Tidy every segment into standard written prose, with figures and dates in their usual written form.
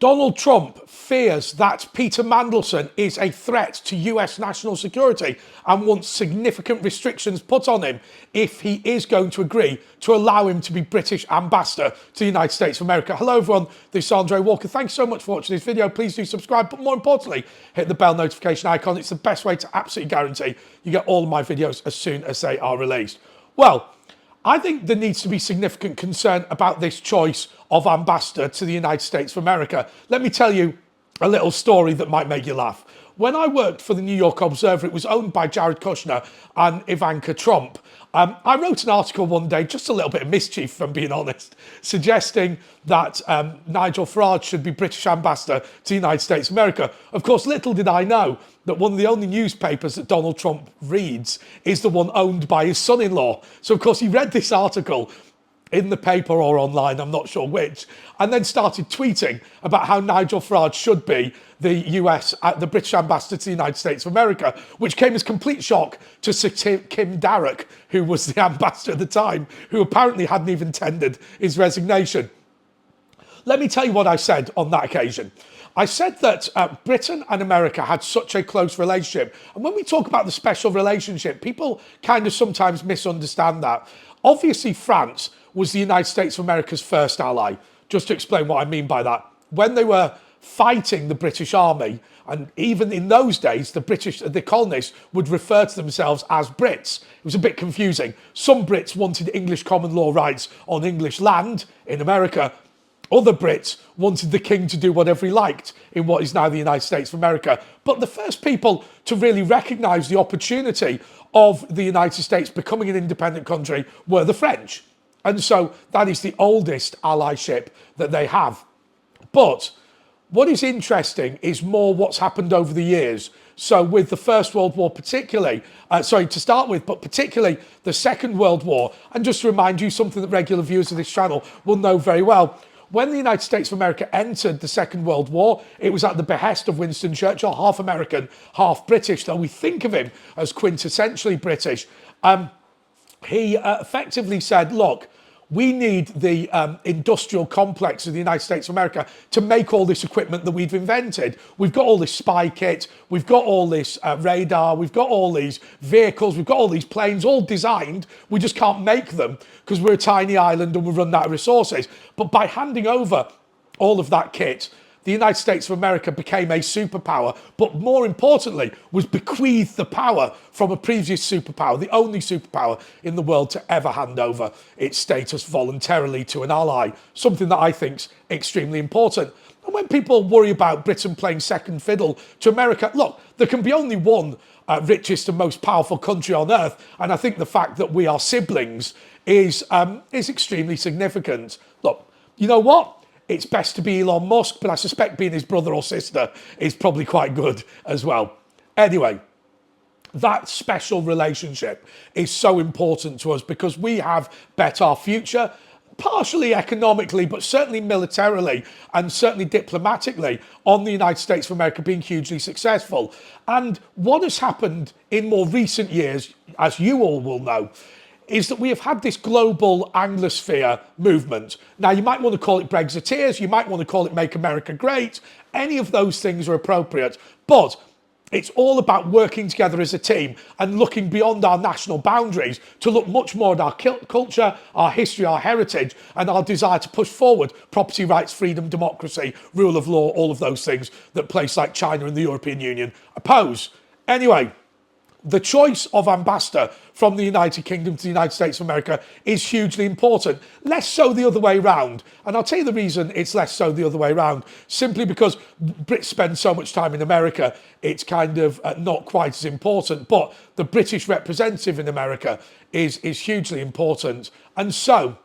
Donald Trump fears that Peter Mandelson is a threat to US national security and wants significant restrictions put on him if he is going to agree to allow him to be British ambassador to the United States of America. Hello everyone, this is Andre Walker. Thanks so much for watching this video. Please do subscribe, but more importantly, hit the bell notification icon. It's the best way to absolutely guarantee you get all of my videos as soon as they are released. Well, I think there needs to be significant concern about this choice of ambassador to the United States of America. Let me tell you a little story that might make you laugh. When I worked for the New York Observer, it was owned by Jared Kushner and Ivanka Trump. I wrote an article one day, just a little bit of mischief, if I'm being honest, suggesting that Nigel Farage should be British ambassador to the United States of America. Of course, little did I know that one of the only newspapers that Donald Trump reads is the one owned by his son-in-law. So, of course, he read this article in the paper or online, I'm not sure which, and then started tweeting about how Nigel Farage should be the British ambassador to the United States of America, which came as complete shock to Sir Kim Darroch, who was the ambassador at the time, who apparently hadn't even tendered his resignation. Let me tell you what I said on that occasion. I said that Britain and America had such a close relationship. And when we talk about the special relationship, people kind of sometimes misunderstand that. Obviously, France was the United States of America's first ally. Just to explain what I mean by that. When they were fighting the British Army, and even in those days, the colonists would refer to themselves as Brits. It was a bit confusing. Some Brits wanted English common law rights on English land in America. Other Brits wanted the king to do whatever he liked in what is now the United States of America. But the first people to really recognise the opportunity of the United States becoming an independent country were the French. And so that is the oldest allyship that they have. But what is interesting is more what's happened over the years. So with the First World War particularly, to start with, but particularly the Second World War, and just to remind you, something that regular viewers of this channel will know very well, when the United States of America entered the Second World War, it was at the behest of Winston Churchill, half American, half British, though we think of him as quintessentially British. He effectively said, look, we need the industrial complex of the United States of America to make all this equipment that we've invented. We've got all this spy kit, we've got all this radar, we've got all these vehicles, we've got all these planes all designed. We just can't make them because we're a tiny island and we run out of resources. But by handing over all of that kit, the United States of America became a superpower, but more importantly, was bequeathed the power from a previous superpower, the only superpower in the world to ever hand over its status voluntarily to an ally, something that I think's extremely important. And when people worry about Britain playing second fiddle to America, look, there can be only one richest and most powerful country on earth, and I think the fact that we are siblings is extremely significant. Look, you know what? It's best to be Elon Musk, but I suspect being his brother or sister is probably quite good as well. Anyway, that special relationship is so important to us because we have bet our future, partially economically, but certainly militarily and certainly diplomatically, on the United States of America being hugely successful. And what has happened in more recent years, as you all will know, is that we have had this global Anglosphere movement. Now, you might want to call it Brexiteers, you might want to call it Make America Great. Any of those things are appropriate. But it's all about working together as a team and looking beyond our national boundaries to look much more at our culture, our history, our heritage, and our desire to push forward property rights, freedom, democracy, rule of law, all of those things that places like China and the European Union oppose. Anyway, the choice of ambassador from the United Kingdom to the United States of America is hugely important. Less so the other way round. And I'll tell you the reason it's less so the other way round. Simply because Brits spend so much time in America, it's kind of not quite as important. But the British representative in America is hugely important. And so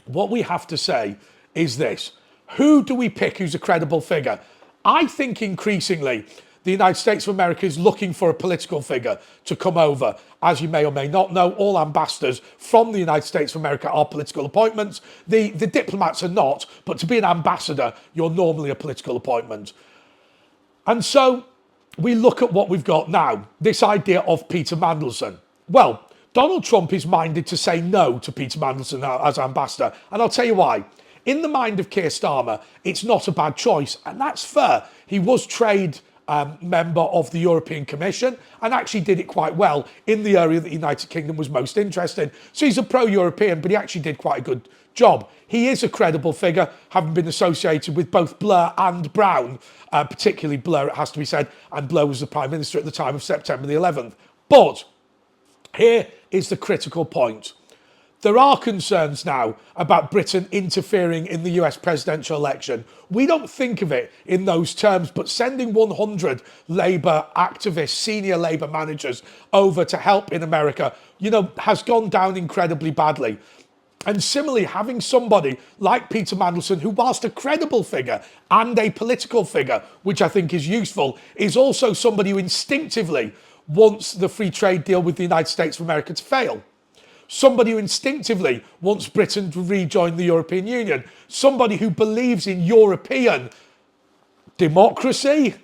what we have to say is this. Who do we pick who's a credible figure? I think increasingly the United States of America is looking for a political figure to come over. As you may or may not know, all ambassadors from the United States of America are political appointments. The diplomats are not, but to be an ambassador, you're normally a political appointment. And so we look at what we've got now, this idea of Peter Mandelson. Well, Donald Trump is minded to say no to Peter Mandelson as ambassador, and I'll tell you why. in the mind of Keir Starmer, it's not a bad choice, and that's fair. He was trade member of the European Commission and actually did it quite well in the area that the United Kingdom was most interested in. So he's a pro-European, but he actually did quite a good job. He is a credible figure, having been associated with both Blair and Brown, particularly Blair, it has to be said, and Blair was the Prime Minister at the time of September the 11th. But here is the critical point. There are concerns now about Britain interfering in the US presidential election. We don't think of it in those terms, but sending 100 Labour activists, senior Labour managers over to help in America, has gone down incredibly badly. And similarly, having somebody like Peter Mandelson, who whilst a credible figure and a political figure, which I think is useful, is also somebody who instinctively wants the free trade deal with the United States of America to fail. Somebody who instinctively wants Britain to rejoin the European Union. Somebody who believes in European democracy.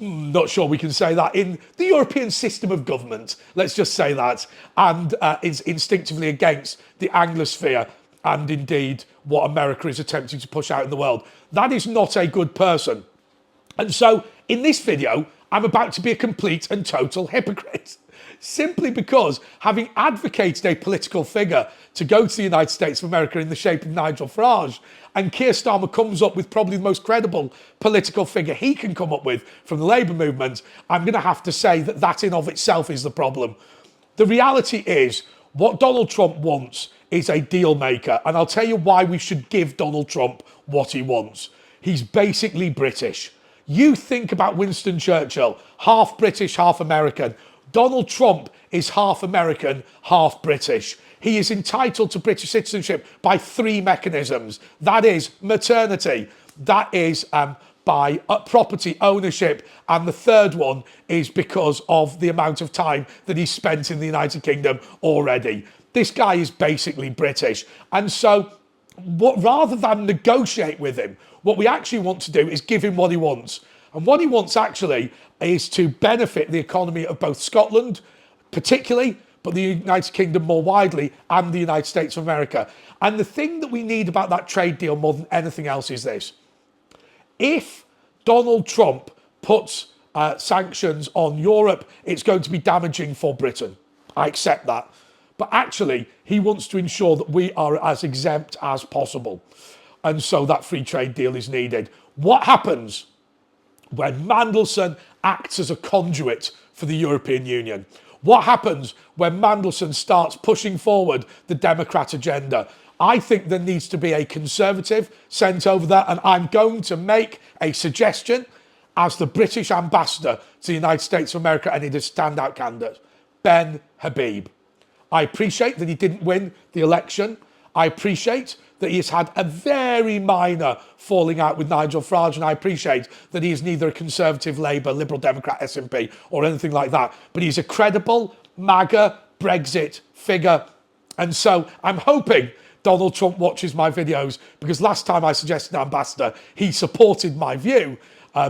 Not sure we can say that. In the European system of government, let's just say that. And is instinctively against the Anglosphere and indeed what America is attempting to push out in the world. That is not a good person. And so in this video, I'm about to be a complete and total hypocrite. Simply because, having advocated a political figure to go to the United States of America in the shape of Nigel Farage, and Keir Starmer comes up with probably the most credible political figure he can come up with from the Labour movement, I'm going to have to say that that in of itself is the problem. The reality is, what Donald Trump wants is a deal maker, and I'll tell you why we should give Donald Trump what he wants. He's basically British. You think about Winston Churchill, half British, half American. Donald Trump is half American, half British. He is entitled to British citizenship by 3 mechanisms. That is maternity, that is by property ownership, and the third one is because of the amount of time that he's spent in the United Kingdom already. This guy is basically British. And so rather than negotiate with him, what we actually want to do is give him what he wants. And what he wants actually is to benefit the economy of both Scotland, particularly, but the United Kingdom more widely, and the United States of America. And the thing that we need about that trade deal more than anything else is this. If Donald Trump puts sanctions on Europe, it's going to be damaging for Britain. I accept that. But actually, he wants to ensure that we are as exempt as possible. And so that free trade deal is needed. What happens when Mandelson acts as a conduit for the European Union? What happens when Mandelson starts pushing forward the Democrat agenda? I think there needs to be a Conservative sent over there, and I'm going to make a suggestion as the British ambassador to the United States of America, and it is a standout candidate, Ben Habib. I appreciate that he didn't win the election. I appreciate that he has had a very minor falling out with Nigel Farage, and I appreciate that he is neither a Conservative, Labour, Liberal Democrat, SNP or anything like that, but he's a credible MAGA Brexit figure. And so I'm hoping Donald Trump watches my videos, because last time I suggested an ambassador, he supported my view,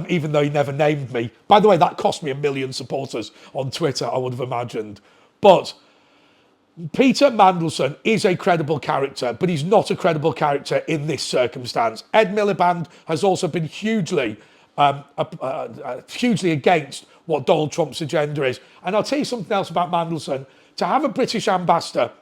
even though he never named me. By the way, that cost me 1 million supporters on Twitter, I would have imagined. But Peter Mandelson is a credible character, but he's not a credible character in this circumstance. Ed Miliband has also been hugely against what Donald Trump's agenda is. And I'll tell you something else about Mandelson. To have a British ambassador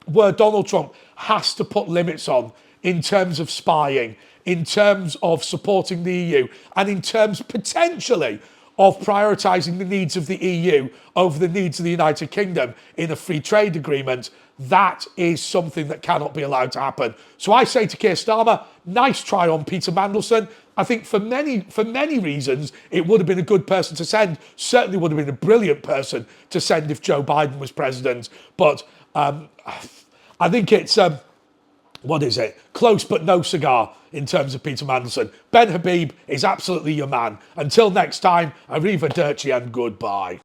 where Donald Trump has to put limits on in terms of spying, in terms of supporting the EU, and in terms potentially of prioritising the needs of the EU over the needs of the United Kingdom in a free trade agreement, that is something that cannot be allowed to happen. So I say to Keir Starmer, nice try on Peter Mandelson. I think for many reasons, it would have been a good person to send. Certainly would have been a brilliant person to send if Joe Biden was president. But I think it's, close but no cigar in terms of Peter Mandelson. Ben Habib is absolutely your man. Until next time, arrivederci and goodbye.